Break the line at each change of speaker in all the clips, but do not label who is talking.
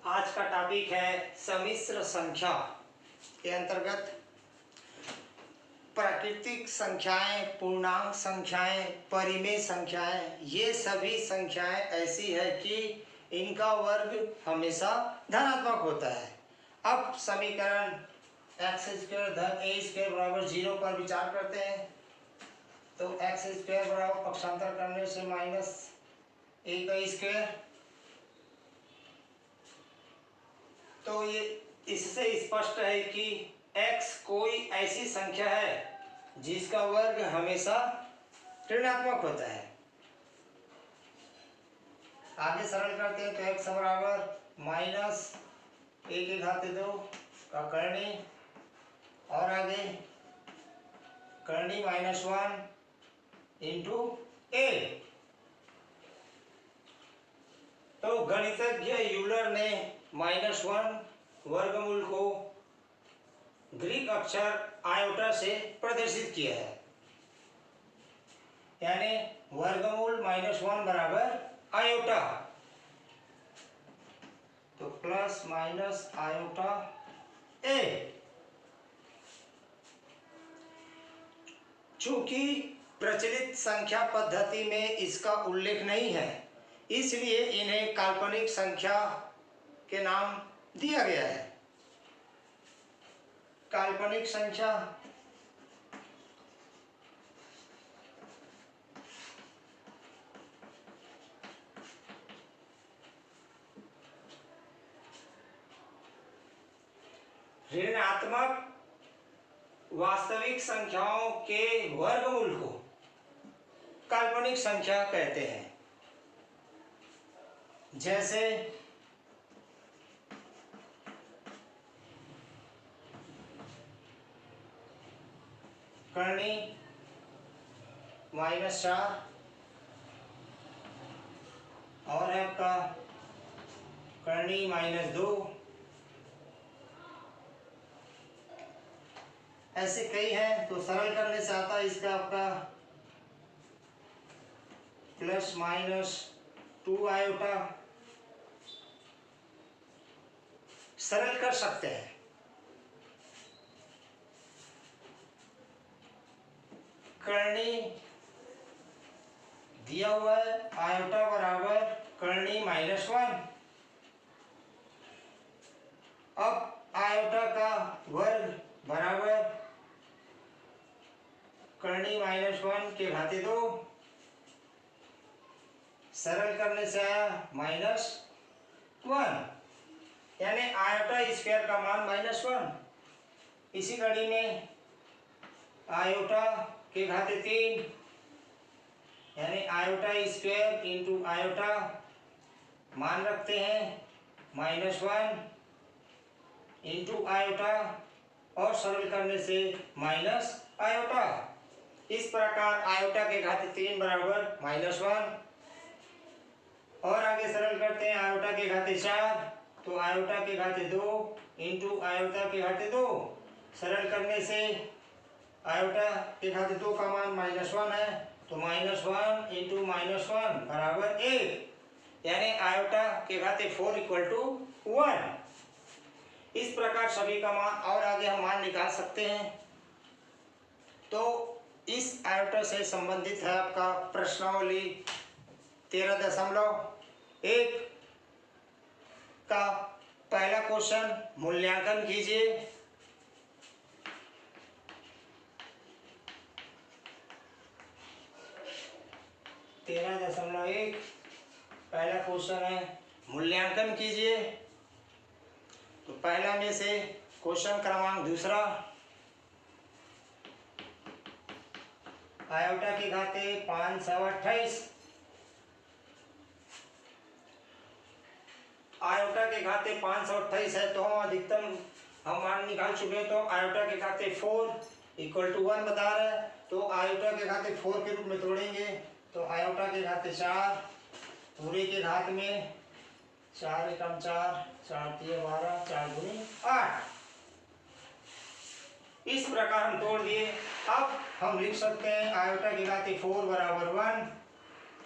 आज का टॉपिक है सम्मिश्र संख्या के अंतर्गत प्राकृतिक संख्याएं, पूर्णांक संख्याएं, परिमेय संख्याएं, ये सभी संख्याएं ऐसी है कि इनका वर्ग हमेशा धनात्मक होता है। अब समीकरण x स्क्वायर धन a स्क्वायर बराबर 0 पर विचार करते हैं। तो x स्क्वायर बराबर पक्षांतर करने से माइनस a का स्क्वायर, तो ये इससे स्पष्ट है कि x कोई ऐसी संख्या है जिसका वर्ग हमेशा ऋणात्मक होता है। आगे सरल करते हैं तो x बराबर माइनस a की घात 2 का करनी, और आगे करनी -1 इंटू a। तो गणितज्ञ यूलर ने -1 वर्गमूल को ग्रीक अक्षर आयोटा से प्रदर्शित किया है, यानी वर्गमूल -1 बराबर आयोटा। तो प्लस माइनस आयोटा a। चूंकि प्रचलित संख्या पद्धति में इसका उल्लेख नहीं है, इसलिए इन्हें काल्पनिक संख्या के नाम दिया गया है। काल्पनिक संख्या ऋणात्मक वास्तविक संख्याओं के वर्गमूल को काल्पनिक संख्या कहते हैं। जैसे करनी -4 और आपका करनी -2, ऐसे कई हैं। तो सरल करने से आता है इसका आपका ±2 आयोटा। सरल कर सकते हैं। करनी दिया हुआ है आयोटा बराबर करनी -1। अब आयोटा का वर्ग बराबर करनी -1 के घाते 2। सरल करने से आया -1, यानी आयोटा स्क्वायर का मान -1। इसी कड़ी में आयोटा के घाते 3, यानी आयोटा स्क्वायर इंटू आयोटा मान रखते हैं -1 इंटू आयोटा, और सरल करने से माइनस आयोटा। इस प्रकार आयोटा के घाते 3 बराबर -1, और आगे सरल करते हैं आयोटा के घाते 4, तो आयोटा के घाते 2 इंटू आयोटा के घाते 2। सरल करने से आयोटा के घाते 2 का मान -1 है, तो -1 इंटू -1 बराबर 1, यानी आयोटा के घाते 4 = 1। इस प्रकार सभी का मान, और आगे हम मान निकाल सकते हैं। तो इस आयोटा से संबंधित है आपका प्रश्नावली 13.1 का पहला क्वेश्चन। मूल्यांकन कीजिए। पहला क्वेश्चन है मूल्यांकन कीजिए। तो पहला में से क्वेश्चन क्रमांक दूसरा, आयोटा के घाते 528। आयोटा के घाते 528 है, तो हम अधिकतम मान निकाल चुके हैं। तो आयोटा के घाते 4 = 1 बता रहा है, तो आयोटा के घाते 4 के रूप में तोड़ेंगे। तो आयोटा के घाते 4 पूरे के घात में 4 × 4 4 × 3 12 4 × 8। इस प्रकार हम तोड़ दिए। अब हम लिख सकते हैं आयोटा के घाते 4 बराबर 1,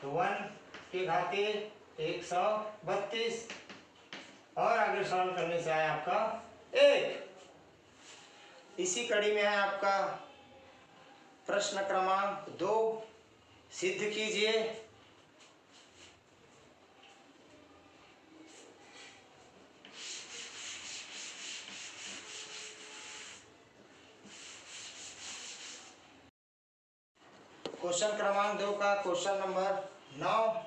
तो 1 के घाते 132, और आगे सॉल्व करने से आया आपका 1। इसी कड़ी में है आपका प्रश्न क्रमांक 2, सिद्ध कीजिए। क्वेश्चन क्रमांक 2 का क्वेश्चन नंबर 9,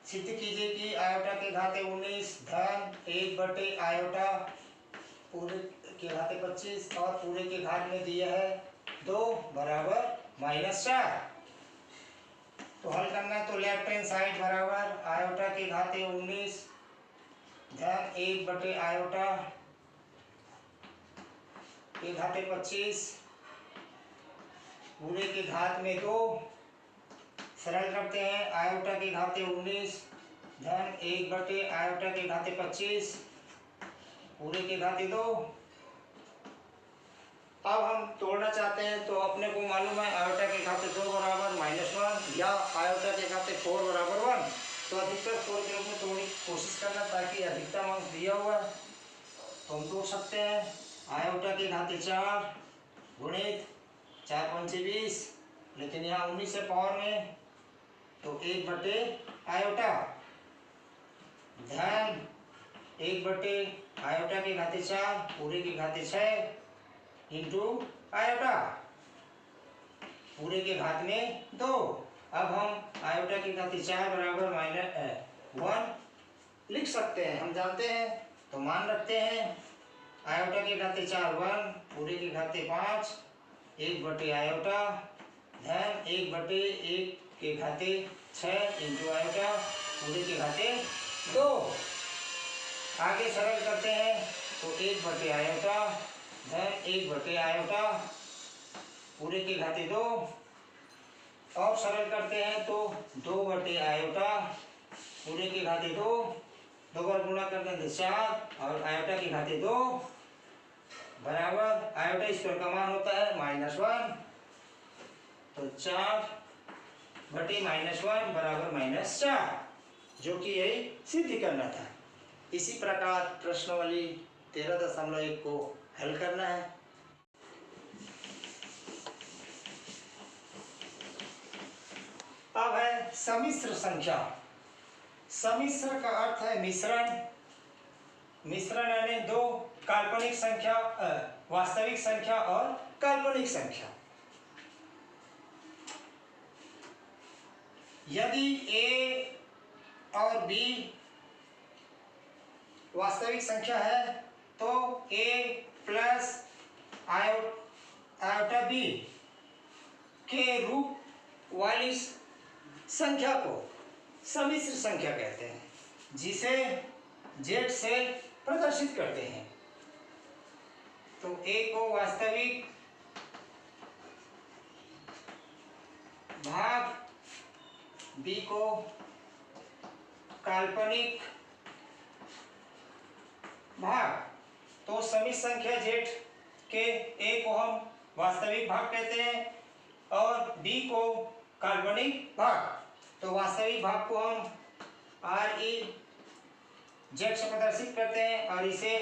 सिद्ध कीजिए कि आयोटा के घाते 19 धन 1/आयोटा पूरे के घाते 25 और पूरे के घात में दिया है 2 बराबर -4। तो हल करना है तो लेफ्ट हैंड साइड बराबर आयोटा के घाते 19 धन 1/आयोटा के घाते 25 पूरे के घात में 2। सरल करते हैं, आयोटा के घाते 19 धन 1/आयोटा के घाते 25 पूरे के घाते 2। अब हम तोड़ना चाहते हैं तो अपने को मालूम है आयोटा के घाते 2 बराबर -1 या आयोटा के घाते 4 बराबर 1। तो अधिकतर 4 के रूप में तोड़ने की कोशिश करना ताकि अधिकतम अंक दिया हुआ है तो हम तोड़ सकते हैं। आयोटा के घाते 4 गुणित 4 पंचे 20, लेकिन यहाँ 19 है पावर में तो 1/आयोटा धन 1/आयोटा के घाते 4 पूरे के घाते 6 इंटू आयोटा पूरे के घात में 2। अब हम आयोटा के घाते 4 बराबर -1 लिख सकते हैं, हम जानते हैं तो मान रखते हैं। आयोटा के घाते 4 1 पूरे के घाते 5 1/आयोटा धन 1/1 के घाते 6 इंटू आयोटा पूरे के घाते 2। आगे सरल करते हैं तो 1/आयोटा धन 1/आयोटा पूरे के घाते 2 और सरल करते हैं तो 2/आयोटा पूरे के घाते 2 बार गुणा करते हैं तो 4 और आयोटा के घाते 2 बराबर आयोटा स्क्वायर का मान होता है -1 तो 4/-1 बराबर -4, जो कि यही सिद्ध करना था। इसी प्रकार प्रश्नावली 13.1 को हल करना है। अब है सम्मिश्र संख्या। सम्मिश्र का अर्थ है मिश्रण। मिश्रण यानी 2 काल्पनिक संख्या, वास्तविक संख्या और काल्पनिक संख्या। यदि a और b वास्तविक संख्या है तो a प्लस आयोटा b के रूप वाली संख्या को सम्मिश्र संख्या कहते हैं, जिसे z से प्रदर्शित करते हैं। तो a को वास्तविक भाग, b को काल्पनिक भाग। तो सम्मिश्र संख्या z के a को हम वास्तविक भाग कहते हैं और b को काल्पनिक भाग। तो वास्तविक भाग को हम z से प्रदर्शित करते हैं और इसे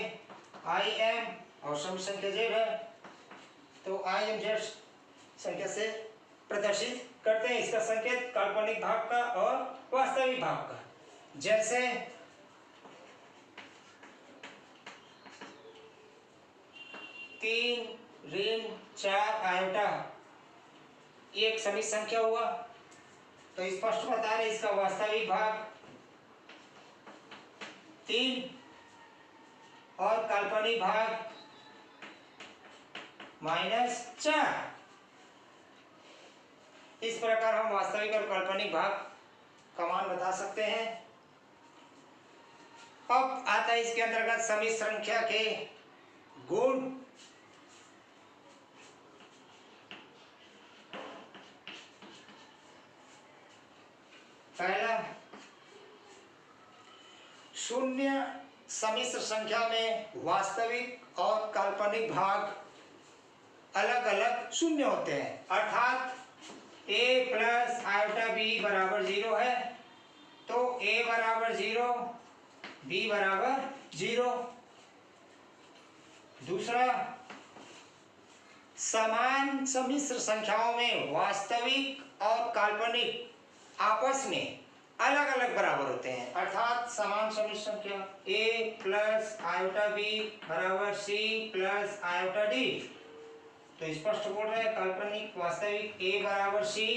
im और सम्मिश्र संख्या z है तो imz संख्या से प्रदर्शित करते हैं। इसका संकेत काल्पनिक भाग का और वास्तविक भाग का, जैसे 3 ऋण 4 आयोटा एक सम्मिश्र संख्या हुआ तो स्पष्ट बता रहे इसका वास्तविक भाग 3 और काल्पनिक भाग -4। इस प्रकार हम वास्तविक और काल्पनिक भाग का मान बता सकते हैं। अब आता है इसके अंतर्गत सम्मिश्र संख्या के गुण। पहला, शून्य सम्मिश्र संख्या में वास्तविक और काल्पनिक भाग अलग अलग शून्य होते हैं, अर्थात a प्लस आयोटा b बराबर 0 है तो a बराबर 0, b बराबर 0। दूसरा, समान सम्मिश्र संख्याओं में वास्तविक और काल्पनिक आपस में अलग अलग बराबर होते हैं, अर्थात समान सम्मिश्र संख्या a प्लस आयोटा b बराबर c प्लस आयोटा d। तो स्पष्ट बोल रहे हैं काल्पनिक वास्तविक a बराबर c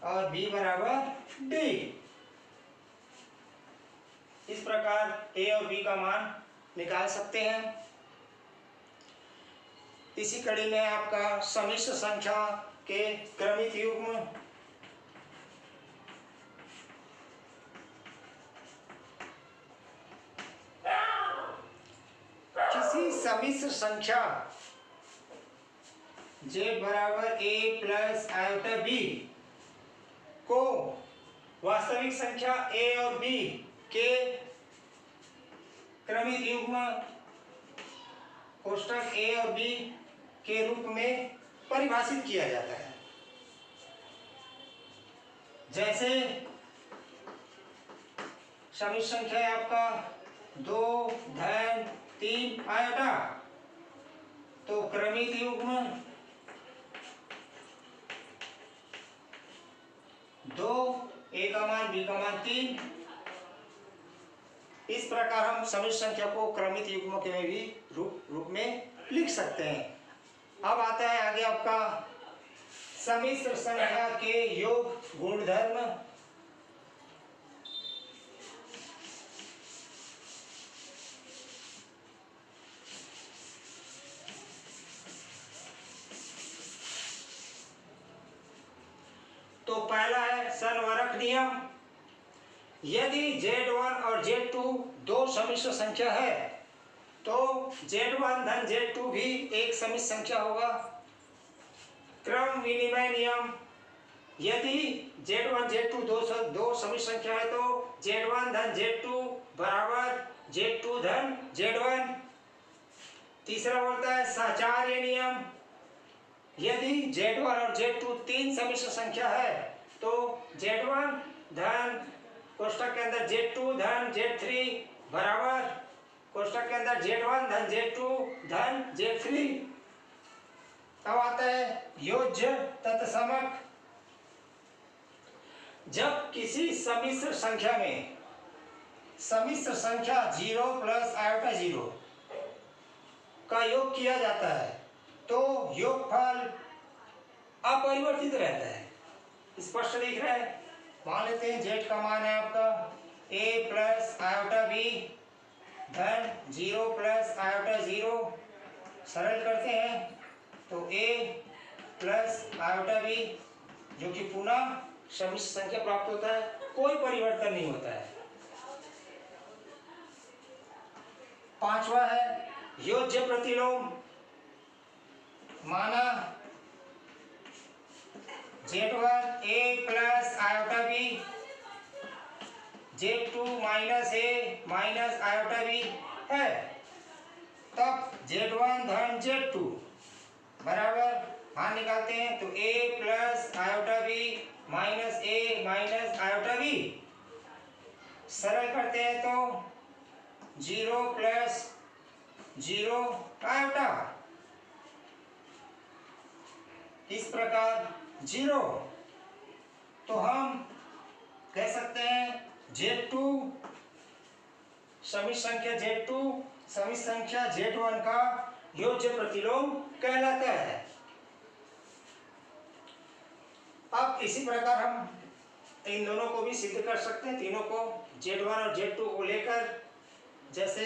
और b बराबर d। इस प्रकार a और b का मान निकाल सकते हैं। इसी कड़ी में आपका सम्मिश्र संख्या के क्रमिक युग्म किसी सम्मिश्र संख्या z बराबर a प्लस आयोटा b को वास्तविक संख्या a और b के क्रमिक युग्म कोष्ठक a और b के रूप में परिभाषित किया जाता है। जैसे सम्मिश्र संख्या है आपका 2 धन 3 आयोटा, तो क्रमिक युग्म 2, a का मान b का मान 3। इस प्रकार हम सम्मिश्र संख्या को क्रमिक युग्म के में भी रूप में लिख सकते हैं। अब आता है आगे आपका सम्मिश्र संख्या के योग गुणधर्म। तो पहला है सर्वरक नियम। यदि Z1 और Z2 दो सम्मिश्र संख्या है तो Z1 धन Z2 भी एक सम्मिश्र संख्या होगा। क्रम विनिमय नियम। यदि Z1 Z2 दो सम्मिश्र संख्या है तो Z1 धन Z2 बराबर Z2 धन Z1। तीसरा बोलता है साचार्य नियम। यदि Z1 और Z2 तीन सम्मिश्र संख्या है तो Z1 धन कोष्ठक के अंदर Z2 धन Z3 बराबर कोष्ठक के अंदर Z1 धन Z2 धन Z3। अब आता है योज्य तत्समक। जब किसी सम्मिश्र संख्या में सम्मिश्र संख्या 0 प्लस आयोटा 0 का योग किया जाता है तो योगफल अपरिवर्तित रहता है। स्पष्ट दिख रहा है। मान लेते हैं z का मान है आपका a प्लस आयोटा b धन 0 प्लस आयोटा 0। सरल करते हैं तो a प्लस आयोटा b जो कि पुनः सम्मिश्र संख्या प्राप्त होता है, कोई परिवर्तन नहीं होता है। पांचवा है योज्य प्रतिलोम। माना Z1 a plus iota b Z2 minus a minus iota b है, तब Z1 धन Z2 बराबर मान निकालते हैं तो a plus iota b minus a minus iota b। सरल करते हैं तो 0 प्लस 0 आयोटा। इस प्रकार 0। तो हम कह सकते हैं Z2 सम्मिश्र संख्या Z2 सम्मिश्र संख्या Z1 का योज्य प्रतिलोम कहलाता है। अब इसी प्रकार हम इन दोनों को भी सिद्ध कर सकते हैं, तीनों को Z1 और Z2 को लेकर। जैसे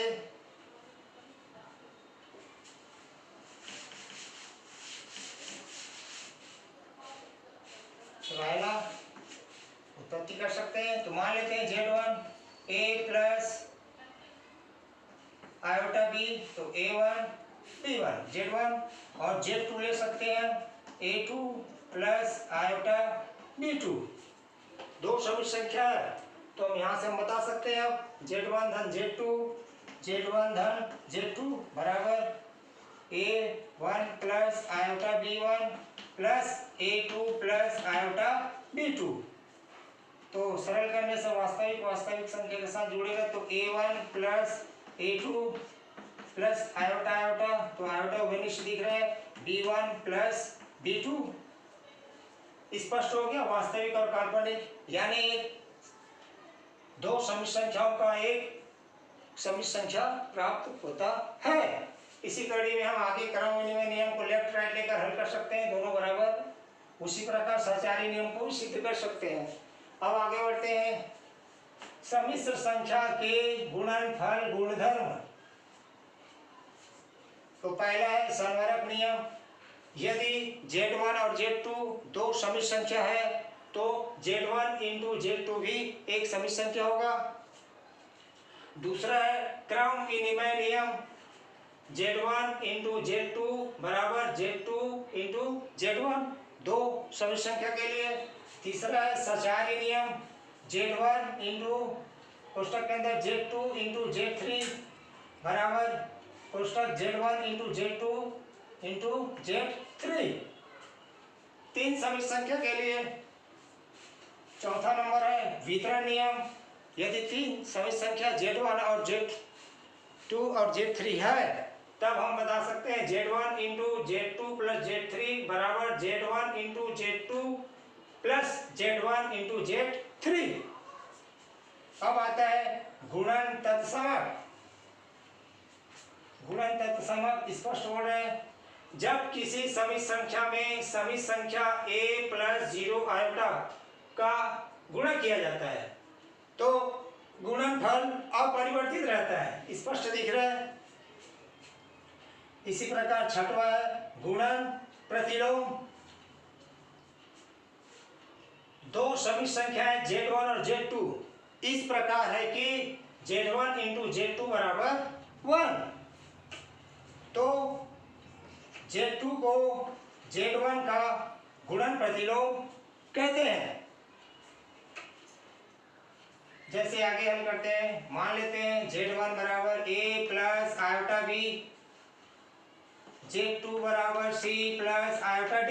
पहला उत्पत्ति कर सकते हैं तो मान लेते हैं Z1 a plus iota b तो a1 b1 Z1 और Z2 ले सकते हैं a2 प्लस आयोटा b2। दो सम्मिश्र संख्या है तो हम यहाँ से हम बता सकते हैं अब Z1 धन Z1 धन Z2 बराबर a1 plus iota b1 plus a2 plus iota b2। तो सरल करने से वास्तविक वास्तविक संख्या के साथ जुड़ेगा तो a1 plus a2 plus iota iota, तो आयोटा वेनिश दिख रहा है, b1 प्लस b2। स्पष्ट हो गया वास्तविक और काल्पनिक, यानी दो समिश्र संख्याओं का एक समिश्र संख्या प्राप्त होता है। इसी कड़ी में हम आगे क्रम विनिमय नियम को लेफ्ट राइट लेकर हल कर सकते हैं, दोनों बराबर। उसी प्रकार सहचारी नियम को भी सिद्ध कर सकते हैं। अब आगे बढ़ते हैं। समिश्र संख्या के गुणनफल गुणधर्म। तो पहला है संवरक नियम। यदि Z1 और Z2 दो समिश्र संख्या है तो Z1 इंटू Z2 भी एक समिश्र संख्या होगा। दूसरा है क्रम विनिमय नियम। Z1 इंटू Z2 बराबर Z2 इंटू Z1, दो समिश्र संख्या के लिए। तीसरा है सहचारी नियम। Z1 इंटू कोष्टक के अंदर Z2 इंटू Z3 बराबर कोष्टक Z1 into Z2 into Z3, तीन समिश्र संख्या के लिए। चौथा नंबर है वितरण नियम। यदि तीन समिश्र संख्या Z1 और Z2 और Z3 है तब हम बता सकते हैं Z1 into Z2 plus Z3 बराबर Z1 into Z2 plus Z1 into Z3। अब आता है गुणन तत्समक। गुणन तत्समक स्पष्ट हो रहा है। जब किसी समिश्र संख्या में समिश्र संख्या a प्लस 0 आयोटा का गुणा किया जाता है तो गुणनफल अपरिवर्तित रहता है, स्पष्ट दिख रहा है। इसी प्रकार छठवां है गुणन प्रतिलोम। दो समिश्र संख्याएं Z1 और Z2 इस प्रकार है कि Z1 इंटू Z2 बराबर 1, तो Z2 को Z1 का गुणन प्रतिलोम कहते हैं। जैसे आगे हम करते हैं, मान लेते हैं Z1 बराबर a plus iota b, Z2 बराबर c प्लस आयोटा d।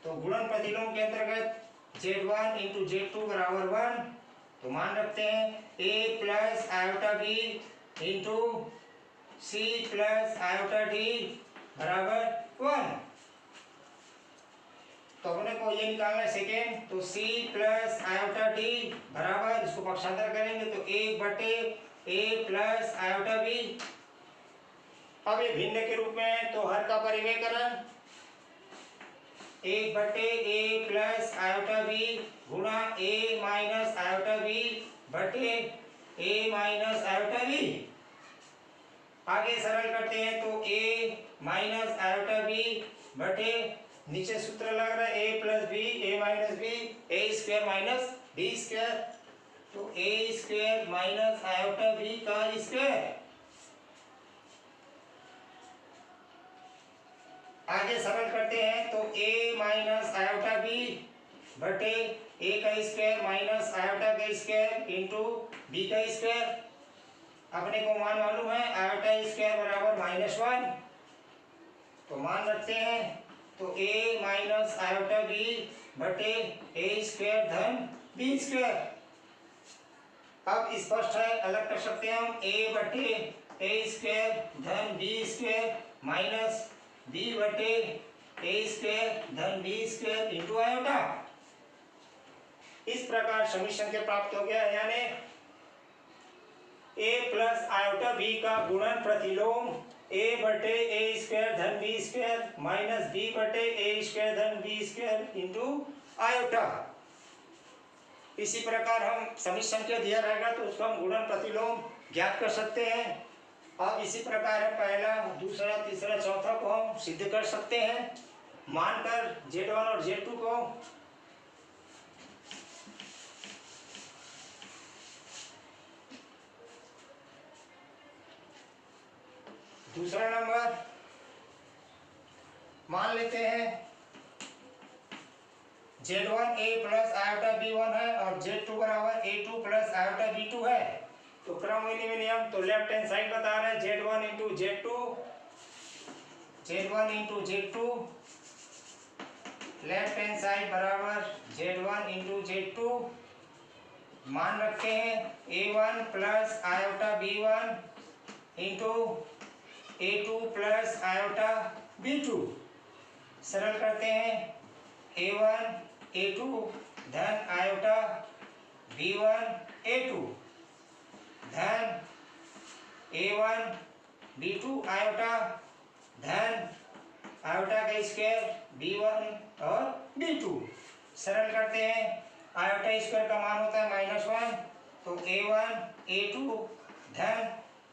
तो गुणन प्रतिलोम के अंतर्गत Z1 इंटू Z2 बराबर 1, तो मान रखते हैं a plus iota b into c plus iota d बराबर 1। तो अपने को ये निकालना है सेकेंड, तो c प्लस आयोटा d बराबर, इसको पक्षांतर करेंगे तो 1/a प्लस आयोटा b। अब ये भिन्न के रूप में है तो हर का परिवेकरण 1/a प्लस आयोटा b गुणा a माइनस आयोटा b बटे a माइनस आयोटा b। आगे सरल करते हैं तो a माइनस आयोटा b बटे, नीचे सूत्र लग रहा है a plus b a minus b a square minus b square, तो a square minus iota b का स्क्वायर। आगे सरल करते हैं तो a माइनस आयोटा b बटे a का स्क्वायर माइनस आयोटा का स्क्वायर इंटू b का स्क्वायर। अपने को मान मालूम है आयोटा स्क्वायर बराबर -1, तो मान रखते हैं तो a माइनस आयोटा b बटे a स्क्वायर धन b स्क्वायर। अब स्पष्ट है, अलग कर सकते हैं हम a बटे a स्क्वायर धन b स्क्वायर माइनस b बटे a स्क्वायर धन b स्क्वायर इंटू आयोटा। इस प्रकार समीकरण संख्या प्राप्त हो गया, यानी a प्लस आयोटा b का गुणन प्रतिलोम a बटे a स्क्वायर धन b स्क्वायर माइनस b बटे a स्क्वायर धन b स्क्वायर इंटू आयोटा। इसी प्रकार हम समिश्र संख्या दिया रहेगा तो उसको हम गुणन प्रतिलोम ज्ञात कर सकते हैं। अब इसी प्रकार है पहला, दूसरा, तीसरा, चौथा को हम सिद्ध कर सकते हैं मानकर Z1 और Z2 को। दूसरा नंबर मान लेते हैं Z1 a plus iota b1 है और Z2 बराबर a2 प्लस आयोटा b2 है। तो क्रम विनिमय नियम, तो लेफ्ट हैंड साइड बता रहे हैं Z1 into Z2 left hand side बराबर Z1 इंटू Z2, मान रखते हैं A1 plus iota B1 into A2 plus iota B2। सरल करते हैं A1 A2 धन आयोटा B1 A2 धन A1 B2 आयोटा धन आयोटा का स्क्वायर B1 और B2। सरल करते हैं आयोटा स्क्वायर का मान होता है -1, तो A1 A2 धन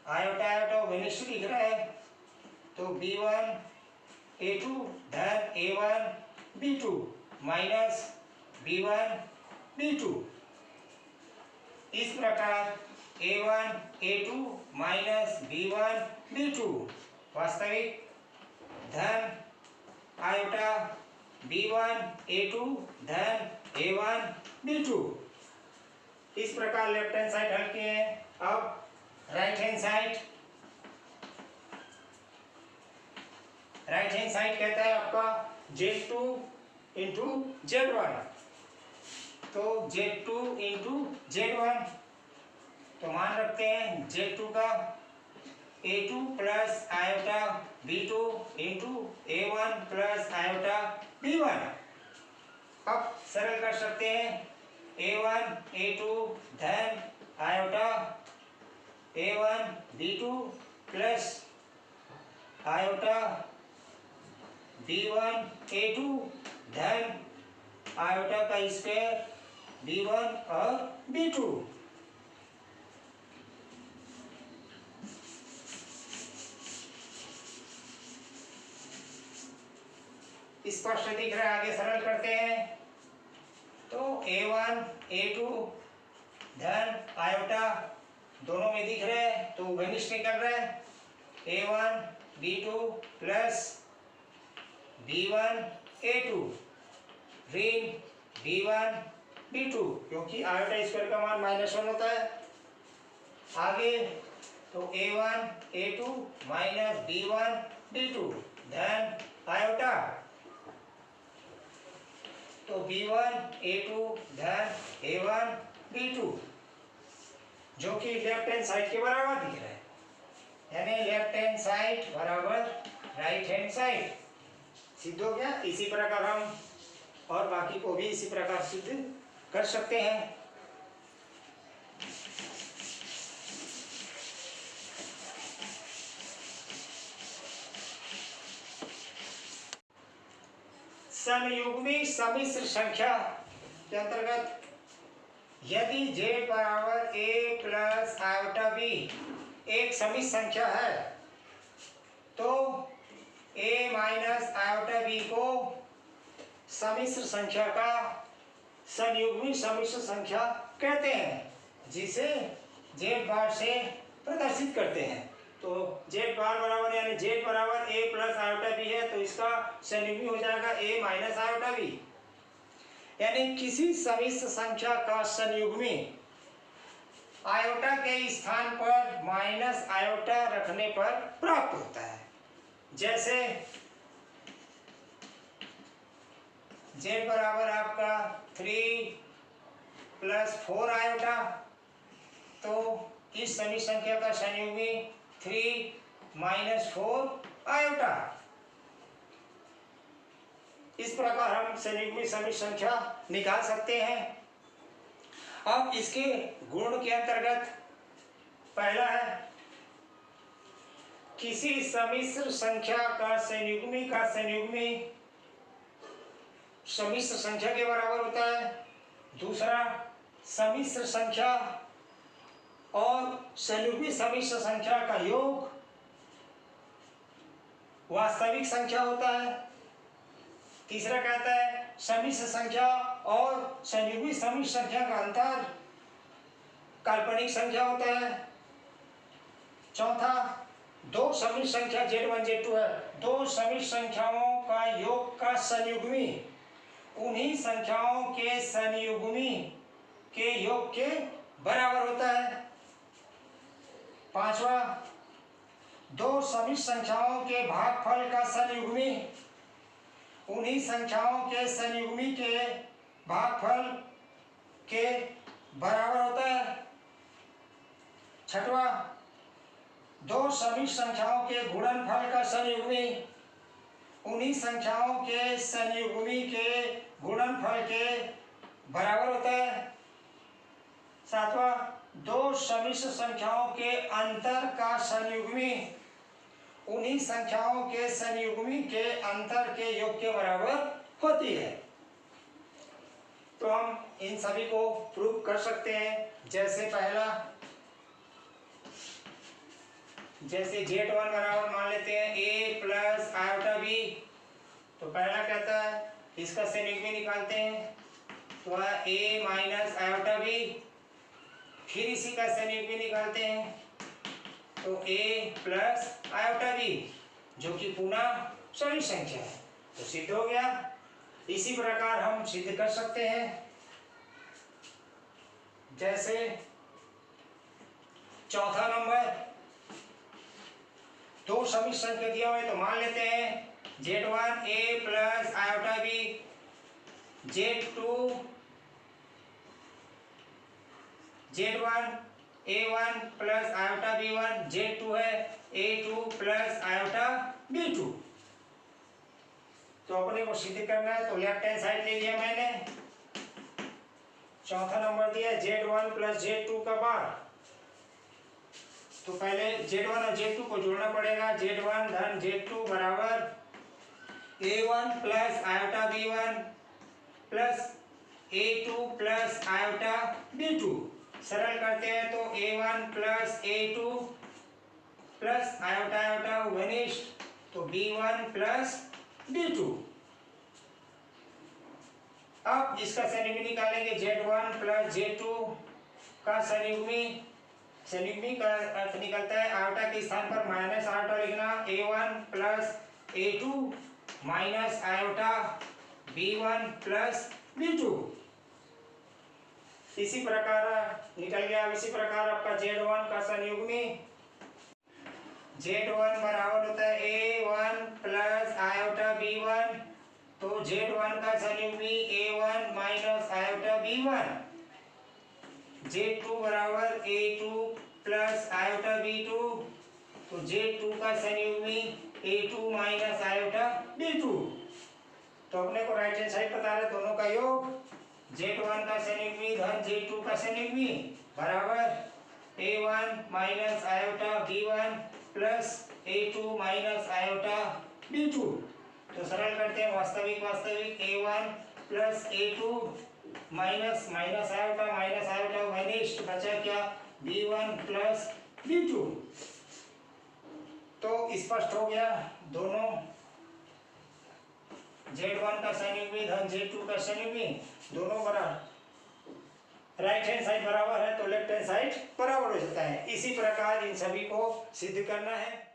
आयोटा आयोटा विनिश्चित लिख रहा है, तो B1 A2 धन A1 B2 minus B1 B2। इस प्रकार A1 A2 minus B1 B2 वास्तविक धन आयोटा B1 A2 धन A1 B2। इस प्रकार लेफ्ट हैंड साइड हल किए हैं। अब राइट हैंड साइड कहता है आपका Z2 इंटू Z1, तो Z2 इंटू Z1, तो मान रखते हैं Z2 का A2 plus iota B2 into A1 plus iota B1। अब सरल कर सकते हैं A1 A2 धन iota A1 B2 plus iota B1 A2 धन आयोटा का स्क्वायर B1 और B2। स्पष्ट दिख रहा है, आगे सरल करते हैं, तो A1 A2 धन आयोटा दोनों में दिख रहे हैं, तो घनिष्ठ निकल रहा है A1 B2 plus B1 A2 ऋण B1 B2, क्योंकि आयोटा स्क्वायर का मान -1 होता है। आगे तो A1 A2 minus B1 B2 धन आयोटा, तो B1 A2 धन A1 B2 जो कि लेफ्ट हैंड साइड के बराबर दिख रहा है, यानी लेफ्ट हैंड साइड बराबर राइट हैंड साइड सिद्ध हो गया। इसी प्रकार हम और बाकी को भी इसी प्रकार सिद्ध कर सकते हैं। संयुग्मी समिश्र संख्या के अंतर्गत यदि Z बराबर A प्लस आयोटा B एक समिश्र संख्या है, तो A माइनस आयोटा B को समिश्र संख्या का संयुग्मी समिश्र संख्या कहते हैं, जिसे Z बार से प्रदर्शित करते हैं। तो Z बार बराबर यानी Z बराबर A प्लस आयोटा B है, तो इसका संयुग्मी हो जाएगा A माइनस आयोटा B, यानी किसी समिश्र संख्या का संयुग्मी आयोटा के स्थान पर माइनस आयोटा रखने पर प्राप्त होता है। जैसे Z बराबर आपका 3 प्लस 4 आयोटा, तो इस समिश्र संख्या का संयुग्मी 3 माइनस 4 आयोटा। इस प्रकार हम संयुग्मी समिश्र संख्या निकाल सकते हैं। अब इसके गुण के अंतर्गत पहला है किसी समिश्र संख्या का संयुग्मी का संयुग्मी समिश्र संख्या के बराबर होता है। दूसरा, समिश्र संख्या और संयुग्मी समिश्र संख्या का योग वास्तविक संख्या होता है। तीसरा कहता है समिश्र संख्या और संयुग्मी समिश्र संख्या का अंतर काल्पनिक संख्या होता है। चौथा, दो समिश्र संख्या Z1 Z2 है, दो समिश्र संख्याओं का योग का संयुग्मी उन्हीं संख्याओं के संयुग्मी के योग के बराबर होता है। पांचवा, दो समिश्र संख्याओं के भागफल का संयुग्मी उन्हीं संख्याओं के संयुग्मी के भागफल के बराबर होता है। छठवां, दो समिश्र संख्याओं के गुणनफल का संयुग्मी उन्हीं संख्याओं के संयुग्मी के गुणनफल के बराबर होता है। सातवां, दो समिश्र संख्याओं के अंतर का संयुग्मी उन्हीं संख्याओं के संयुग्मी के अंतर के योग के बराबर होती है। तो हम इन सभी को प्रूव कर सकते हैं। जैसे पहला, जैसे Z1 बराबर मान लेते हैं a प्लस आयोटा b। तो पहला कहता है इसका संयुग्मी निकालते हैं तो a माइनस आयोटा b। फिर इसी का संयुग्मी निकालते हैं तो a प्लस आयोटा b, जो कि पुनः सही संख्या है, तो सिद्ध हो गया। इसी प्रकार हम सिद्ध कर सकते हैं। जैसे चौथा नंबर, दो समिश्र संख्या दिया हुआ है तो मान लेते हैं Z1 a plus iota b, Z1 a1 plus iota b1, Z2 है a2 प्लस आयोटा b2। तो अपने को सिद्ध करना है तो लेफ्ट हैंड साइड ले लिया मैंने। चौथा नंबर दिया Z1 प्लस Z2 का बार। तो पहले Z1 और Z2 को जोड़ना पड़ेगा। Z1 धन Z2 बराबर a1 plus iota b1 plus a2 plus iota b2। सरल करते हैं तो a1 plus a2 plus iota iota घनिष्ठ, तो b1 प्लस b2। अब इसका संयुग्मी निकालेंगे। Z1 प्लस Z2 का संयुग्मी का अर्थ निकलता है आयोटा के स्थान पर माइनस आयोटा लिखना, a1 plus a2 minus iota b1 plus b2। इसी प्रकार निकल गया। इसी प्रकार आपका Z1 का संयुग्मी Z1 बराबर होता है a1 प्लस आयोटा b1, तो Z1 का संयुग्मी a1 minus iota b1। Z2 बराबर a2 प्लस आयोटा b2, तो Z2 का संयुग्मी a2 माइनस आयोटा b2। तो अपने को राइट हैंड साइड पता है दोनों का योग। Z1 का संयुग्मी धन Z2 का संयुग्मी बराबर a1 minus iota b1 plus a2 minus iota b2। तो सरल करते हैं, वास्तविक a1 plus a2 minus minus iota घनिष्ठ, बचा क्या b1 प्लस b2। तो स्पष्ट हो गया, दोनों Z1 का संयुग्मी धन Z2 का संयुग्मी दोनों बराबर, राइट हैंड साइड बराबर है तो लेफ्ट हैंड साइड बराबर हो जाता है। इसी प्रकार इन सभी को सिद्ध करना है।